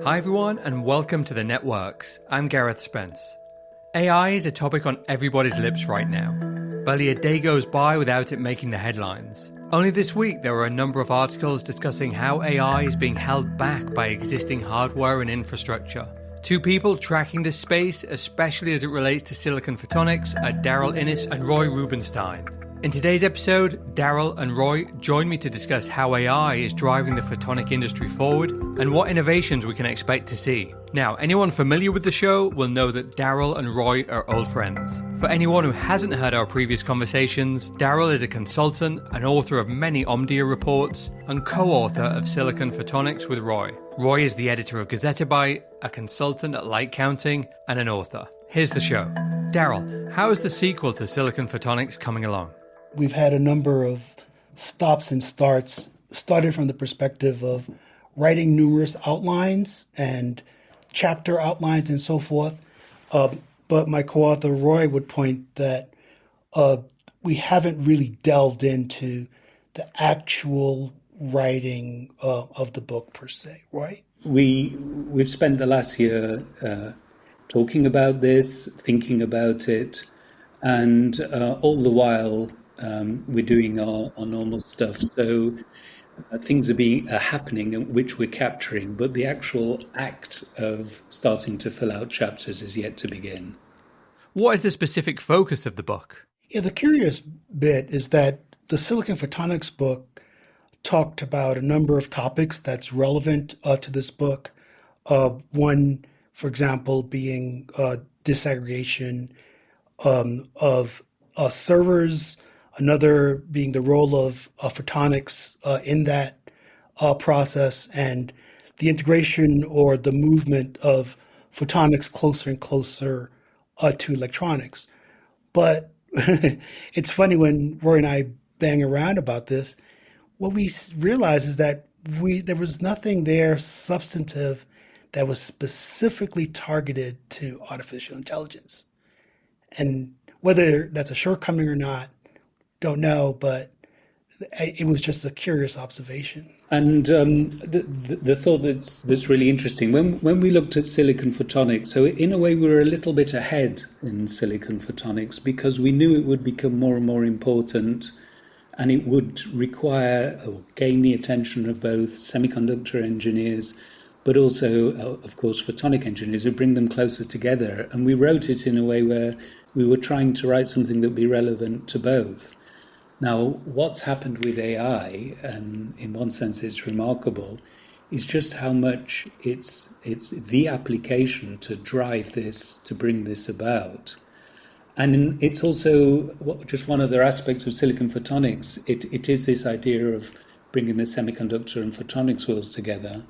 Hi everyone and welcome to The Networks. I'm Gareth Spence. AI is a topic on everybody's lips right now. Barely a day goes by without it making the headlines. Only this week there were a number of articles discussing how AI is being held back by existing hardware and infrastructure. Two people tracking this space, especially as it relates to silicon photonics, are Daryl Inniss and Rubenstein. In today's episode, Daryl and Roy join me to discuss how AI is driving the photonic industry forward and what innovations we can expect to see. Now, anyone familiar with the show will know that Daryl and Roy are old friends. For anyone who hasn't heard our previous conversations, Daryl is a consultant and author of many Omdia reports and co-author of Silicon Photonics with Roy. Roy is the editor of Gazettabyte, a consultant at Light Counting, and an author. Here's the show. Daryl, how is the sequel to Silicon Photonics coming along? We've had a number of stops and starts, started from the perspective of writing numerous outlines and chapter outlines and so forth. But my co-author Roy would point that we haven't really delved into the actual writing of the book per se, right? We've spent the last year talking about this, thinking about it, and all the while we're doing our normal stuff. So things are happening which we're capturing, but the actual act of starting to fill out chapters is yet to begin. What is the specific focus of the book? Yeah, the curious bit is that the Silicon Photonics book talked about a number of topics that's relevant to this book. One, for example, being disaggregation of servers, another being the role of photonics in that process, and the integration or the movement of photonics closer and closer to electronics. But it's funny when Roy and I bang around about this, what we realize is that there was nothing there substantive that was specifically targeted to artificial intelligence. And whether that's a shortcoming or not, don't know, but it was just a curious observation. And the thought that's really interesting, when we looked at silicon photonics, so in a way we were a little bit ahead in silicon photonics because we knew it would become more and more important and it would require or gain the attention of both semiconductor engineers, but also, of course, photonic engineers who bring them closer together. And we wrote it in a way where we were trying to write something that would be relevant to both. Now, what's happened with AI, and in one sense it's remarkable, is just how much it's the application to drive this, to bring this about. And it's also just one other aspect of silicon photonics. It is this idea of bringing the semiconductor and photonics worlds together.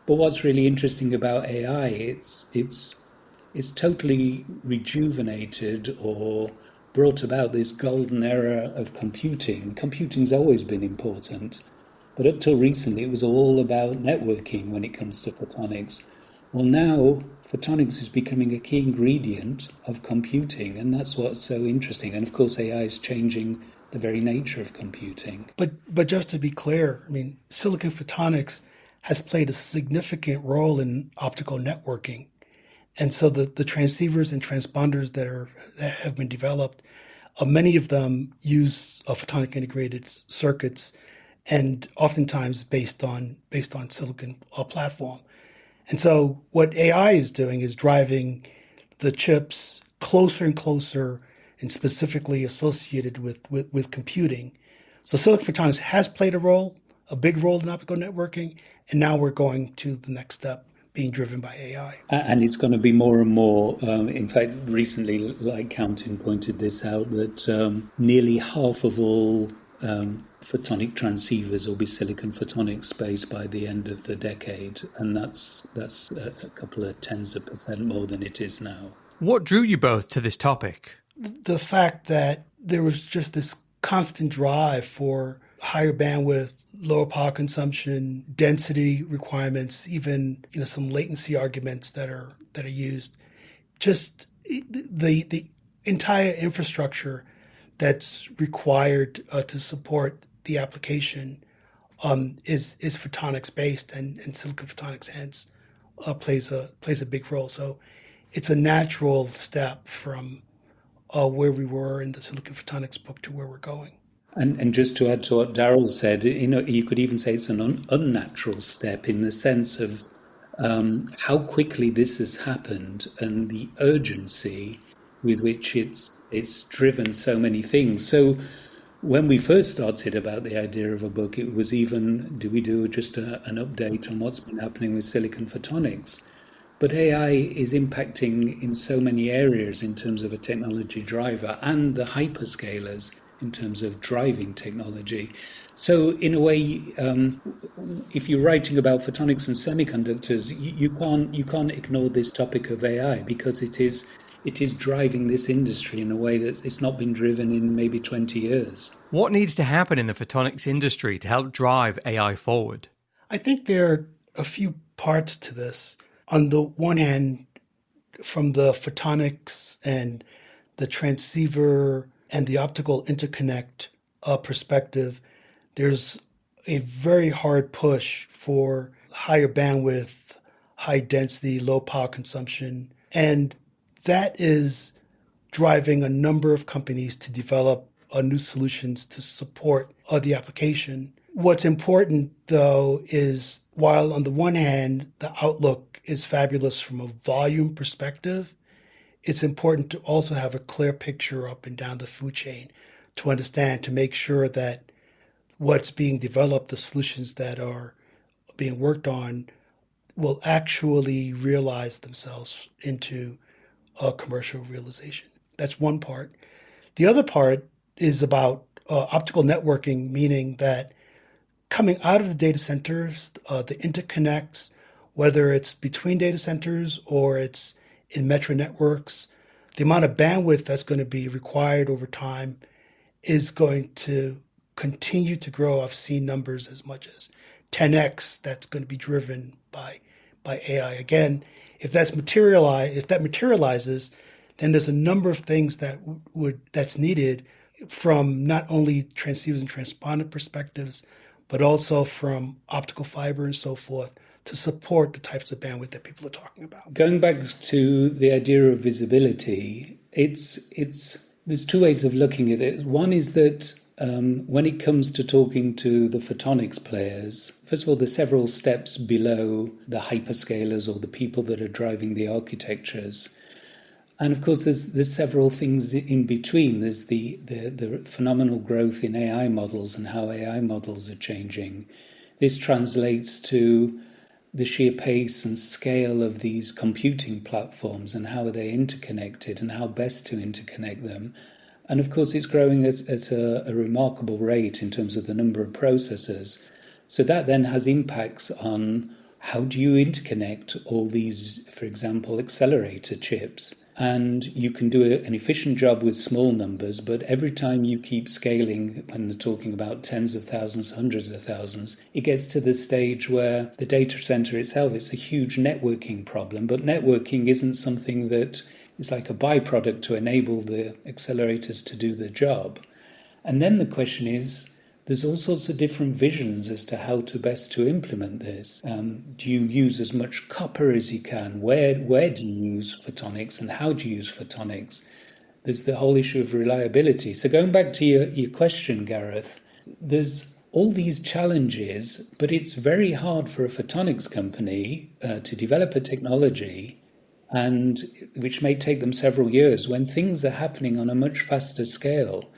But what's really interesting about AI, it's totally rejuvenated or brought about this golden era of computing. Computing's always been important, but up till recently it was all about networking when it comes to photonics. Well, now photonics is becoming a key ingredient of computing, and that's what's so interesting. And of course AI is changing the very nature of computing. But just to be clear, I mean, silicon photonics has played a significant role in optical networking. And so the transceivers and transponders that have been developed, many of them use photonic integrated circuits, and oftentimes based on silicon platform. And so what AI is doing is driving the chips closer and closer, and specifically associated with computing. So silicon photonics has played a big role in optical networking, and now we're going to the next step, being driven by AI. And it's going to be more and more. In fact, recently, Light Counting pointed this out, that nearly half of all photonic transceivers will be silicon photonics based by the end of the decade. And that's a couple of tens of % more than it is now. What drew you both to this topic? The fact that there was just this constant drive for higher bandwidth, lower power consumption, density requirements, even some latency arguments that are used. Just the entire infrastructure that's required to support the application is photonics based, and silicon photonics hence plays a big role. So it's a natural step from where we were in the Silicon Photonics book to where we're going. And just to add to what Daryl said, you could even say it's an unnatural step in the sense of how quickly this has happened and the urgency with which it's driven so many things. So when we first started about the idea of a book, it was even, do we do just an update on what's been happening with silicon photonics? But AI is impacting in so many areas in terms of a technology driver and the hyperscalers in terms of driving technology. So in a way, if you're writing about photonics and semiconductors, you can't ignore this topic of AI because it is driving this industry in a way that it's not been driven in maybe 20 years. What needs to happen in the photonics industry to help drive AI forward? I think there are a few parts to this. On the one hand, from the photonics and the transceiver and the optical interconnect perspective, there's a very hard push for higher bandwidth, high density, low power consumption. And that is driving a number of companies to develop new solutions to support the application. What's important, though, is while on the one hand, the outlook is fabulous from a volume perspective, it's important to also have a clear picture up and down the food chain to understand, to make sure that what's being developed, the solutions that are being worked on, will actually realize themselves into a commercial realization. That's one part. The other part is about optical networking, meaning that coming out of the data centers, the interconnects, whether it's between data centers or it's in metro networks, the amount of bandwidth that's going to be required over time is going to continue to grow. I've seen numbers as much as 10x that's going to be driven by AI. Again, if that materializes, then there's a number of things that's needed from not only transceivers and transponder perspectives, but also from optical fiber and so forth to support the types of bandwidth that people are talking about. Going back to the idea of visibility, there's two ways of looking at it. One is that when it comes to talking to the photonics players, first of all, there's several steps below the hyperscalers or the people that are driving the architectures. And of course, there's several things in between. There's the phenomenal growth in AI models and how AI models are changing. This translates to the sheer pace and scale of these computing platforms and how are they interconnected and how best to interconnect them. And of course, it's growing at a remarkable rate in terms of the number of processors. So that then has impacts on how do you interconnect all these, for example, accelerator chips. And you can do an efficient job with small numbers, but every time you keep scaling, when they're talking about tens of thousands, hundreds of thousands, it gets to the stage where the data center itself is a huge networking problem. But networking isn't something that is like a byproduct to enable the accelerators to do the job. And then the question is, there's all sorts of different visions as to how to best to implement this. Do you use as much copper as you can? Where do you use photonics and how do you use photonics? There's the whole issue of reliability. So going back to your question, Gareth, there's all these challenges, but it's very hard for a photonics company to develop a technology, and which may take them several years when things are happening on a much faster scale.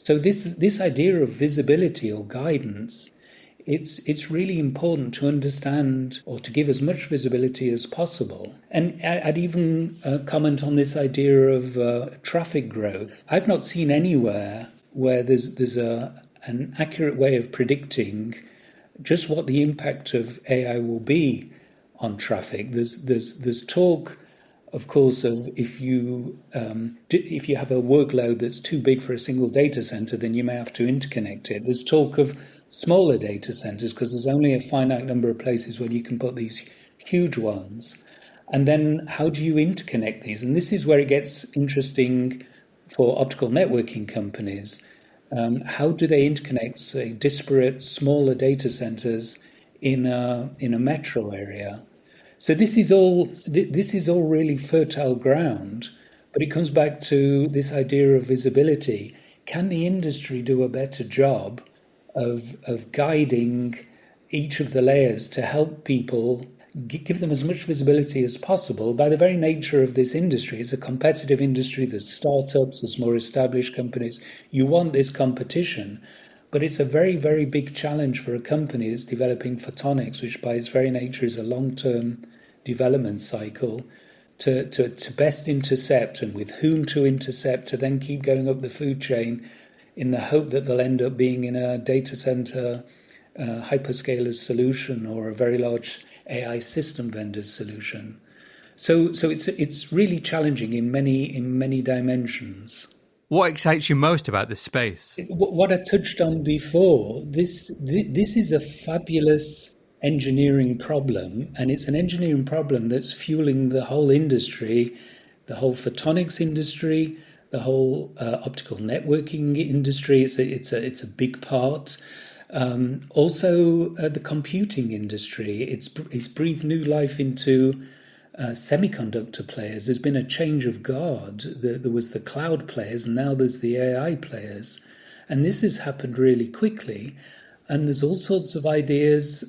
So this idea of visibility or guidance, it's really important to understand or to give as much visibility as possible. And I'd even comment on this idea of traffic growth. I've not seen anywhere where there's an accurate way of predicting just what the impact of AI will be on traffic. There's talk, of course, of if you have a workload that's too big for a single data center, then you may have to interconnect it. There's talk of smaller data centers because there's only a finite number of places where you can put these huge ones. And then how do you interconnect these? And this is where it gets interesting for optical networking companies. How do they interconnect, say, disparate smaller data centers in a metro area? So this is all really fertile ground, but it comes back to this idea of visibility. Can the industry do a better job of guiding each of the layers to help people, give them as much visibility as possible? By the very nature of this industry, it's a competitive industry. There's startups, there's more established companies. You want this competition, but it's a very, very big challenge for a company that's developing photonics, which by its very nature is a long-term development cycle, to best intercept, and with whom to intercept, to then keep going up the food chain in the hope that they'll end up being in a data center hyperscaler solution or a very large AI system vendor solution. So it's really challenging in many dimensions. What excites you most about this space? What I touched on before, this is a fabulous engineering problem, and it's an engineering problem that's fueling the whole industry, the whole photonics industry, the whole optical networking industry. It's a big part. Also, the computing industry. It's breathed new life into semiconductor players. There's been a change of guard. There was the cloud players, and now there's the AI players, and this has happened really quickly. And there's all sorts of ideas.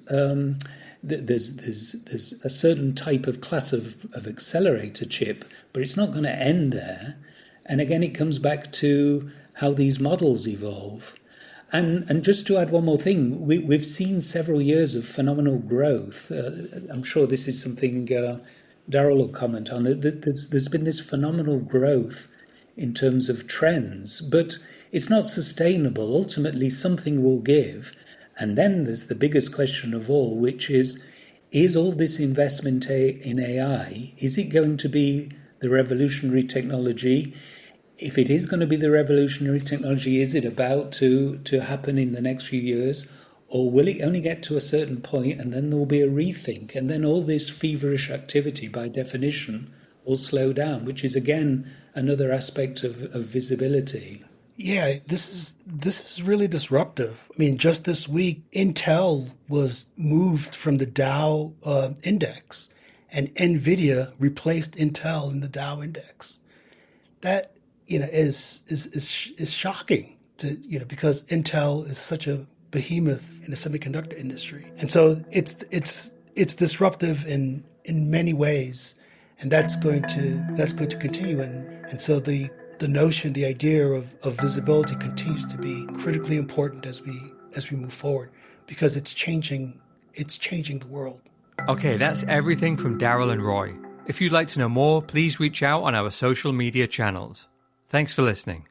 There's a certain type of class of accelerator chip, but it's not going to end there. And again, it comes back to how these models evolve. And just to add one more thing, we've seen several years of phenomenal growth. I'm sure this is something Daryl will comment on. There's been this phenomenal growth in terms of trends, but it's not sustainable. Ultimately, something will give. And then there's the biggest question of all, which is all this investment in AI, is it going to be the revolutionary technology? If it is going to be the revolutionary technology, is it about to happen in the next few years? Or will it only get to a certain point and then there will be a rethink? And then all this feverish activity, by definition, will slow down, which is, again, another aspect of visibility. Yeah, this is really disruptive. I mean, just this week, Intel was moved from the Dow index, and NVIDIA replaced Intel in the Dow index. That is shocking because Intel is such a behemoth in the semiconductor industry, and so it's disruptive in many ways, and that's going to continue. And so the notion, the idea of visibility continues to be critically important as we move forward, because it's changing the world. Okay, that's everything from Daryl and Roy. If you'd like to know more, please reach out on our social media channels. Thanks for listening.